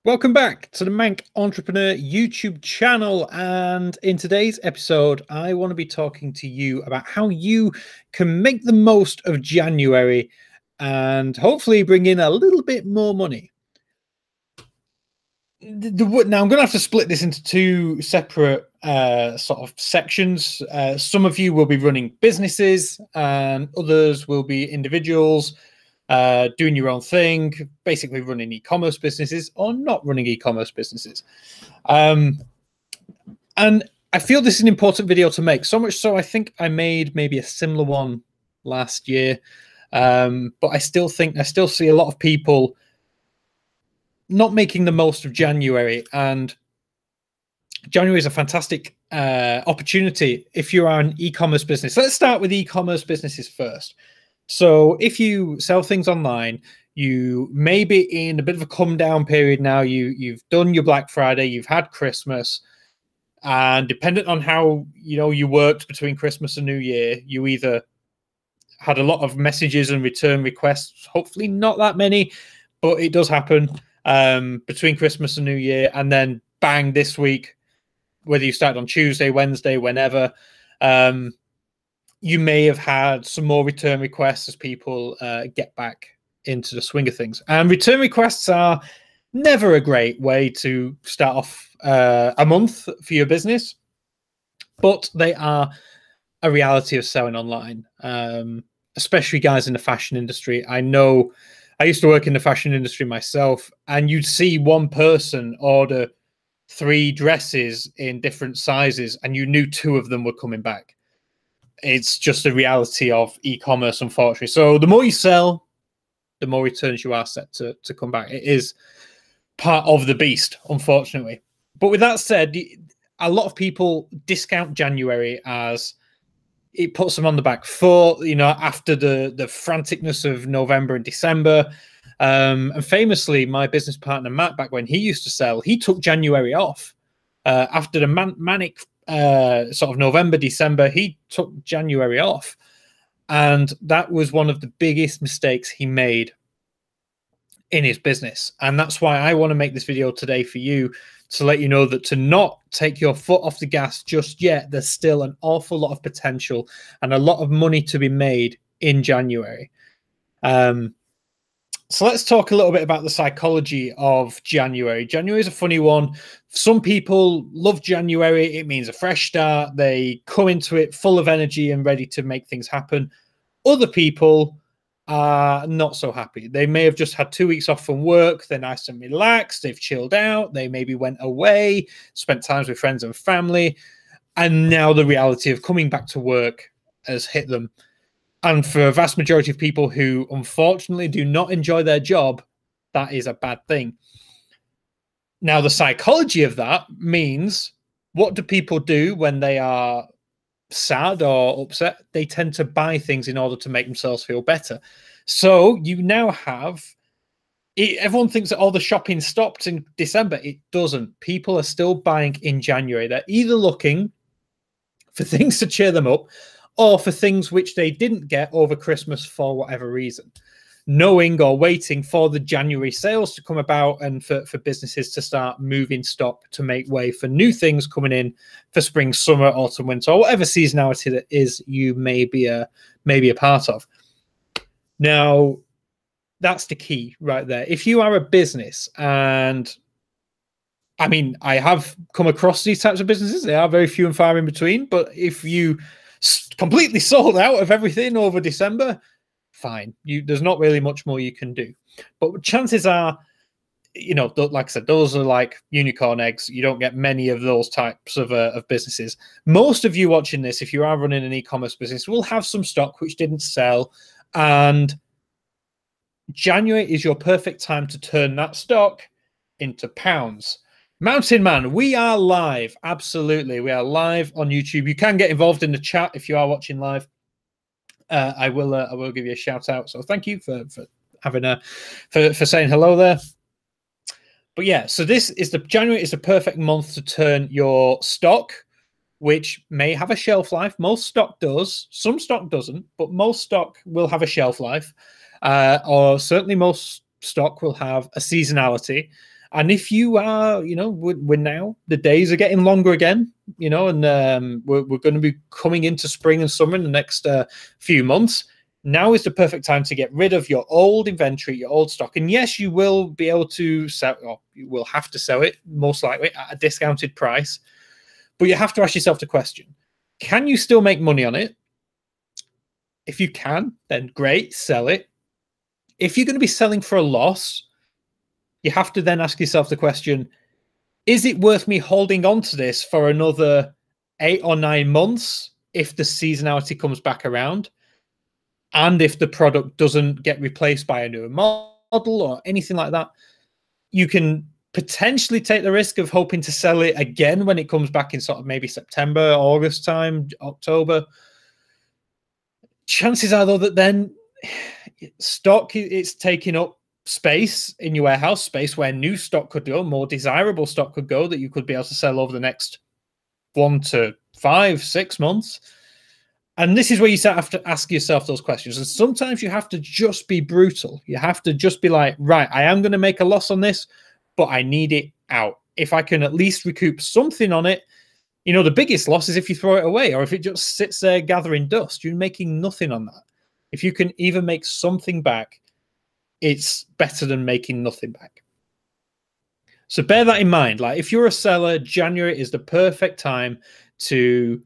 Welcome back to the Manc Entrepreneur YouTube channel. And in today's episode, I want to be talking to you about how you can make the most of January and hopefully bring in a little bit more money. Now, I'm going to have to split this into two separate sort of sections. Some of you will be running businesses and others will be individuals doing your own thing, basically running e-commerce businesses or not running e-commerce businesses. And I feel this is an important video to make, so much so I think I made maybe a similar one last year. But I still see a lot of people not making the most of January, and January is a fantastic opportunity if you are an e-commerce business. Let's start with e-commerce businesses first. So if you sell things online, you may be in a bit of a come down period now. You've done your Black Friday, you've had Christmas, and dependent on how you worked between Christmas and New Year, you either had a lot of messages and return requests, hopefully not that many, but it does happen between Christmas and New Year, and then bang, this week, whether you started on Tuesday, Wednesday, whenever, you may have had some more return requests as people get back into the swing of things. And return requests are never a great way to start off a month for your business, but they are a reality of selling online, especially guys in the fashion industry. I know I used to work in the fashion industry myself, and you'd see one person order 3 dresses in different sizes and you knew 2 of them were coming back. It's just a reality of e-commerce, unfortunately. So the more you sell, the more returns you are set to come back. It is part of the beast, unfortunately. But with that said, a lot of people discount January as it puts them on the back foot, after the franticness of November and December. And famously, my business partner, Matt, back when he used to sell, he took January off. After the manic sort of November, December, he took January off. And that was one of the biggest mistakes he made in his business. And that's why I want to make this video today for you, to let you know that to not take your foot off the gas just yet. There's still an awful lot of potential and a lot of money to be made in January. So let's talk a little bit about the psychology of January. January is a funny one. Some people love January. It means a fresh start. They come into it full of energy and ready to make things happen. Other people are not so happy. They may have just had 2 weeks off from work. They're nice and relaxed. They've chilled out. They maybe went away, spent time with friends and family. And now the reality of coming back to work has hit them. And for a vast majority of people who unfortunately do not enjoy their job, that is a bad thing. Now, the psychology of that means, what do people do when they are sad or upset? They tend to buy things in order to make themselves feel better. So you now have, everyone thinks that all the shopping stopped in December. It doesn't. People are still buying in January. They're either looking for things to cheer them up or for things which they didn't get over Christmas for whatever reason, knowing or waiting for the January sales to come about and for businesses to start moving stock to make way for new things coming in for spring, summer, autumn, winter, or whatever seasonality that is you may be a part of. Now, that's the key right there. If you are a business, and I mean, I have come across these types of businesses, they are very few and far in between, but if you completely sold out of everything over December, fine. There's not really much more you can do. But chances are, like I said, those are like unicorn eggs. You don't get many of those types of businesses. Most of you watching this, if you are running an e-commerce business, will have some stock which didn't sell. And January is your perfect time to turn that stock into pounds. Mountain Man, we are live. Absolutely. We are live on YouTube. You can get involved in the chat if you are watching live. I will give you a shout out. So thank you for having for saying hello there. But yeah, so January is the perfect month to turn your stock, which may have a shelf life. Most stock does. Some stock doesn't, but most stock will have a shelf life, or certainly most stock will have a seasonality. And if you are, we're now, the days are getting longer again, and we're going to be coming into spring and summer in the next few months. Now is the perfect time to get rid of your old inventory, your old stock. And yes, you will be able to sell, or you will have to sell it most likely at a discounted price. But you have to ask yourself the question, can you still make money on it? If you can, then great, sell it. If you're going to be selling for a loss, you have to then ask yourself the question, is it worth me holding on to this for another 8 or 9 months if the seasonality comes back around? And if the product doesn't get replaced by a newer model or anything like that, you can potentially take the risk of hoping to sell it again when it comes back in sort of maybe September, August time, October. Chances are, though, that then stock is taking up space in your warehouse, space where new stock could go, more desirable stock could go that you could be able to sell over the next 1 to 5, 6 months. And this is where you have to ask yourself those questions. And sometimes you have to just be brutal. You have to just be like, right, I am going to make a loss on this, but I need it out. If I can at least recoup something on it, the biggest loss is if you throw it away or if it just sits there gathering dust. You're making nothing on that. If you can even make something back, it's better than making nothing back. So bear that in mind. Like, if you're a seller, January is the perfect time to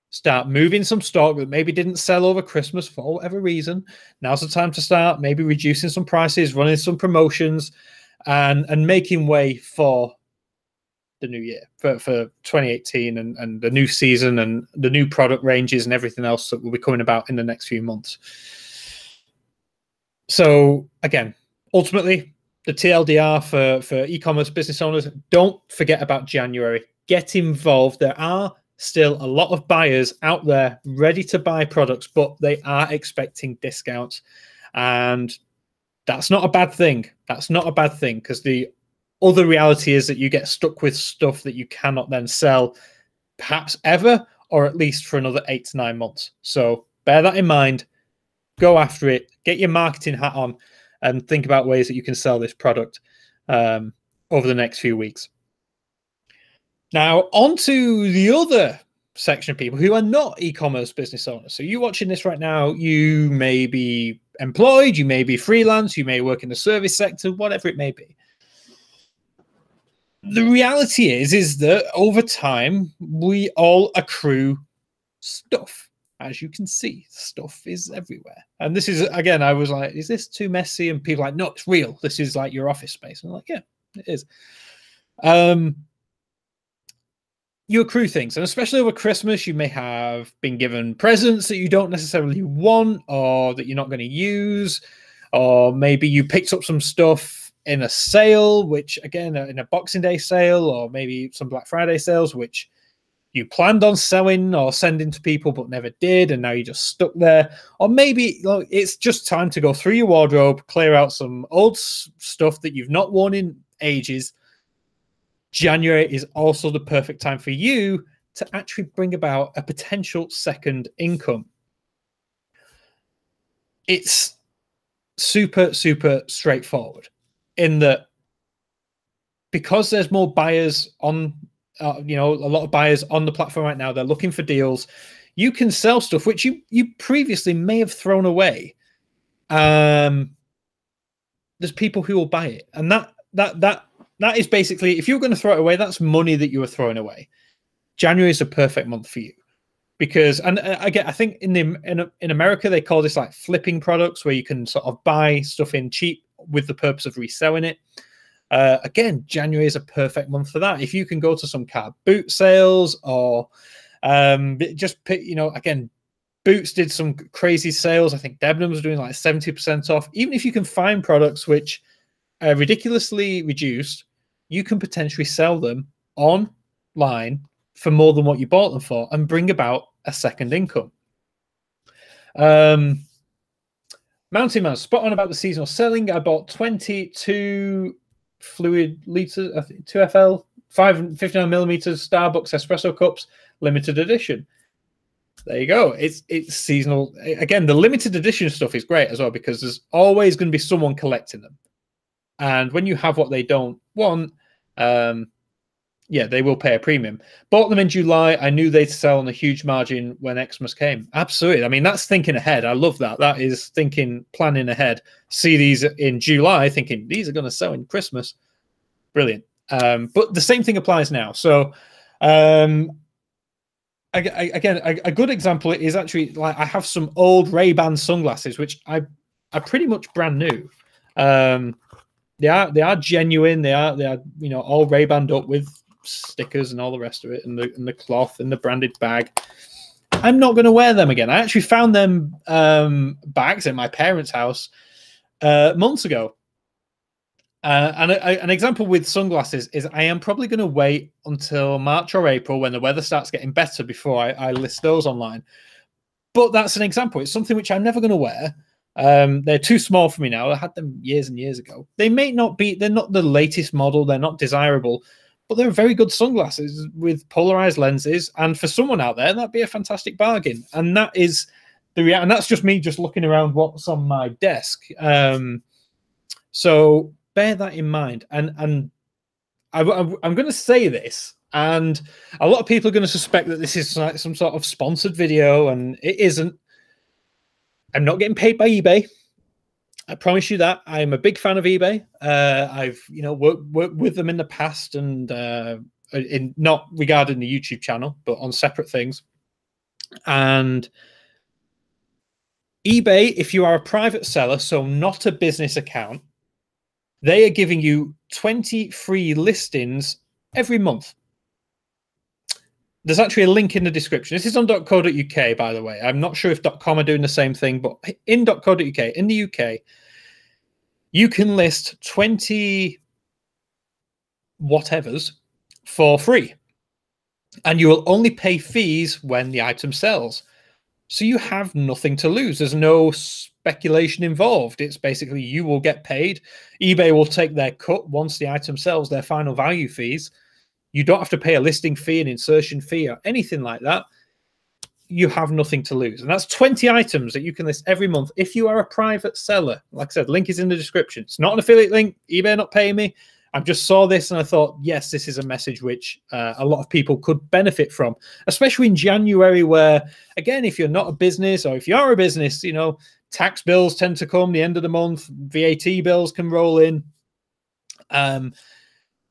start moving some stock that maybe didn't sell over Christmas for whatever reason. Now's the time to start maybe reducing some prices, running some promotions, and making way for the new year, for 2018 and the new season and the new product ranges and everything else that will be coming about in the next few months. So again, ultimately, the TLDR for e-commerce business owners, don't forget about January. Get involved. There are still a lot of buyers out there ready to buy products, but they are expecting discounts. And that's not a bad thing. That's not a bad thing, because the other reality is that you get stuck with stuff that you cannot then sell, perhaps ever, or at least for another 8 to 9 months. So bear that in mind. Go after it. Get your marketing hat on and think about ways that you can sell this product over the next few weeks. Now, on to the other section of people who are not e-commerce business owners. So you watching this right now, you may be employed, you may be freelance, you may work in the service sector, whatever it may be. The reality is that over time, we all accrue stuff. As you can see, stuff is everywhere. And this is, again, I was like, is this too messy? And people are like, no, it's real. This is like your office space. And I'm like, yeah, it is. You accrue things. And especially over Christmas, you may have been given presents that you don't necessarily want or that you're not going to use. Or maybe you picked up some stuff in a sale, which, again, in a Boxing Day sale, or maybe some Black Friday sales, which you planned on selling or sending to people but never did, and now you're just stuck there. Or maybe it's just time to go through your wardrobe, clear out some old stuff that you've not worn in ages. January is also the perfect time for you to actually bring about a potential second income. It's super, super straightforward in that because there's more buyers on a lot of buyers on the platform right now, they're looking for deals. You can sell stuff which you previously may have thrown away. There's people who will buy it, and that is basically, if you're going to throw it away, that's money that you were throwing away. January is a perfect month for you because, and again, I think in America they call this like flipping products, where you can sort of buy stuff in cheap with the purpose of reselling it. Again, January is a perfect month for that. If you can go to some car boot sales or just pick, again, Boots did some crazy sales. I think Debenhams was doing like 70% off. Even if you can find products which are ridiculously reduced, you can potentially sell them online for more than what you bought them for and bring about a second income. Mountain Man, spot on about the seasonal selling. I bought 22 fluid liters, 2FL, 59 millimeters Starbucks espresso cups, limited edition. There you go. It's seasonal. Again, the limited edition stuff is great as well because there's always going to be someone collecting them. And when you have what they don't want, yeah, they will pay a premium. Bought them in July. I knew they'd sell on a huge margin when Xmas came. Absolutely. I mean, that's thinking ahead. I love that. That is thinking, planning ahead. See these in July, thinking these are going to sell in Christmas. Brilliant. But the same thing applies now. So, again, a good example is actually, like, I have some old Ray-Ban sunglasses, which are pretty much brand new. They are genuine. They are all Ray-Banned up with stickers and all the rest of it, and the cloth and the branded bag. I'm not going to wear them again. I actually found them bags at my parents' house months ago. And an example with sunglasses is I am probably going to wait until March or April when the weather starts getting better before I list those online. But that's an example. It's something which I'm never going to wear. They're too small for me now. I had them years and years ago. They're not the latest model. They're not desirable, but they're very good sunglasses with polarized lenses. And for someone out there, that'd be a fantastic bargain. And that is and that's just me just looking around what's on my desk. So bear that in mind. And I'm going to say this, and a lot of people are going to suspect that this is like some sort of sponsored video, and it isn't. I'm not getting paid by eBay. I promise you that. I'm a big fan of eBay. I've worked with them in the past, and in not regarding the YouTube channel, but on separate things. And eBay, if you are a private seller, so not a business account, they are giving you 20 free listings every month. There's actually a link in the description. This is on .co.uk, by the way. I'm not sure if .com are doing the same thing, but in .co.uk, in the UK, you can list 20 whatevers for free. And you will only pay fees when the item sells. So you have nothing to lose. There's no speculation involved. It's basically you will get paid. eBay will take their cut once the item sells, their final value fees. You don't have to pay a listing fee, an insertion fee, or anything like that. You have nothing to lose. And that's 20 items that you can list every month if you are a private seller. Like I said, link is in the description. It's not an affiliate link. eBay are not paying me. I just saw this and I thought, yes, this is a message which a lot of people could benefit from, especially in January where, again, if you're not a business or if you are a business, tax bills tend to come the end of the month. VAT bills can roll in.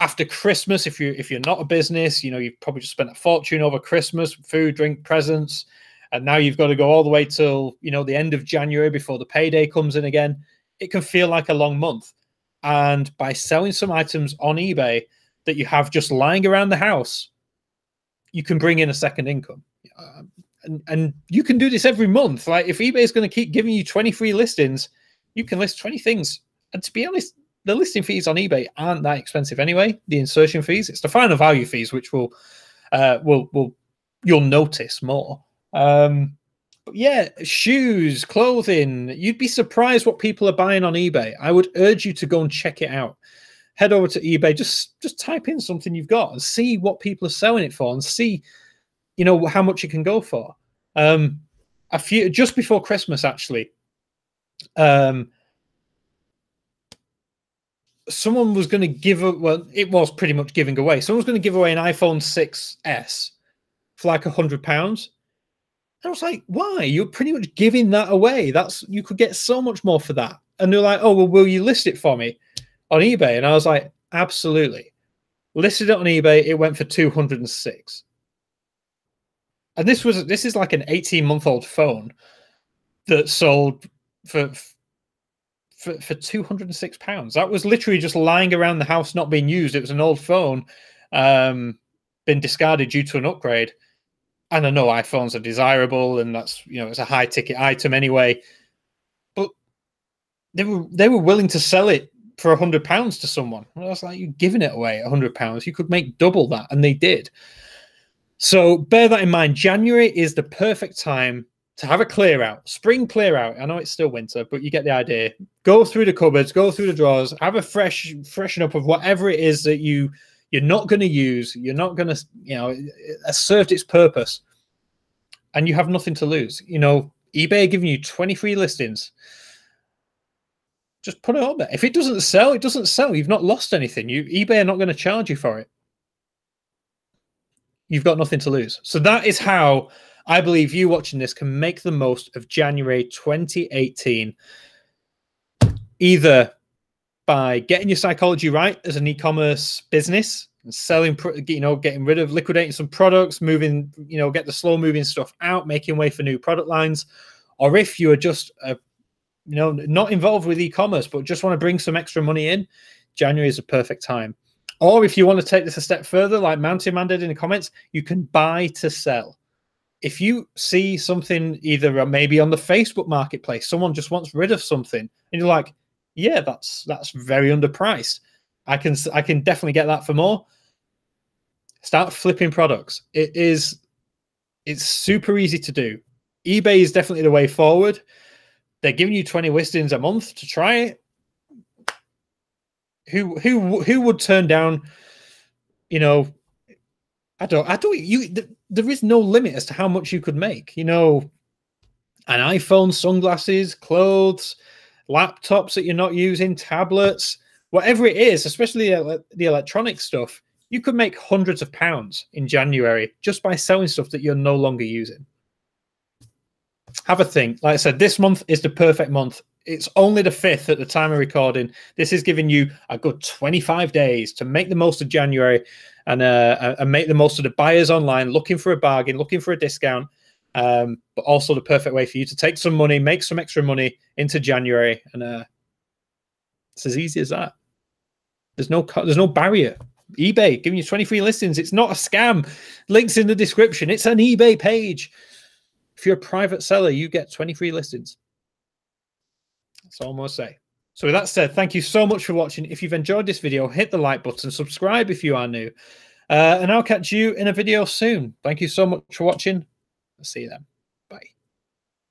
After Christmas, if you're not a business, you've probably just spent a fortune over Christmas, food, drink, presents, and now you've got to go all the way till the end of January before the payday comes in again. It can feel like a long month. And by selling some items on eBay that you have just lying around the house, you can bring in a second income. And you can do this every month. Like if eBay is going to keep giving you 20 free listings, you can list 20 things. And to be honest, the listing fees on eBay aren't that expensive anyway. The insertion fees, it's the final value fees, which you'll notice more. But yeah, shoes, clothing. You'd be surprised what people are buying on eBay. I would urge you to go and check it out. Head over to eBay, just type in something you've got and see what people are selling it for, and see, how much it can go for. Just before Christmas, actually, someone was going to it was pretty much giving away. Someone was going to give away an iPhone 6S for like £100. I was like, why? You're pretty much giving that away. You could get so much more for that. And they're like, oh, well, will you list it for me on eBay? And I was like, absolutely. Listed it on eBay. It went for 206. And this is like an 18-month-old phone that sold for £206. That was literally just lying around the house, not being used. It was an old phone, been discarded due to an upgrade. And I know iPhones are desirable, and that's it's a high ticket item anyway. But they were willing to sell it for £100 to someone. I was like, you're giving it away at £100. You could make double that, and they did. So bear that in mind. January is the perfect time to have a clear out, spring clear out. I know it's still winter, but you get the idea. Go through the cupboards, go through the drawers, have a freshen up of whatever it is that you're not going to use. You're not going to, it has served its purpose, and you have nothing to lose. eBay are giving you 20 free listings. just put it up there. If it doesn't sell, it doesn't sell. You've not lost anything. eBay are not going to charge you for it. You've got nothing to lose. So that is how I believe you watching this can make the most of January 2018, either by getting your psychology right as an e-commerce business and selling, getting rid of, liquidating some products, moving, get the slow moving stuff out, making way for new product lines. Or if you are just, not involved with e-commerce, but just want to bring some extra money in, January is a perfect time. Or if you want to take this a step further, like Mountain Man did in the comments, you can buy to sell. If you see something either maybe on the Facebook marketplace, someone just wants rid of something, and you're like, yeah, that's very underpriced. I can definitely get that for more. Start flipping products. It's super easy to do. eBay is definitely the way forward. They're giving you 20 listings a month to try it. Who would turn down, there is no limit as to how much you could make. An iPhone, sunglasses, clothes, laptops that you're not using, tablets, whatever it is, especially the electronic stuff, you could make hundreds of pounds in January just by selling stuff that you're no longer using. Have a think. Like I said, this month is the perfect month. It's only the 5th at the time of recording. This is giving you a good 25 days to make the most of January and make the most of the buyers online, looking for a bargain, looking for a discount, but also the perfect way for you to take some money, make some extra money into January. And it's as easy as that. There's no barrier. eBay giving you 20 free listings. It's not a scam. Links in the description. It's an eBay page. If you're a private seller, you get 20 free listings. That's all I'm going to say. So with that said, thank you so much for watching. If you've enjoyed this video, hit the like button, subscribe if you are new, and I'll catch you in a video soon. Thank you so much for watching. I'll see you then. Bye.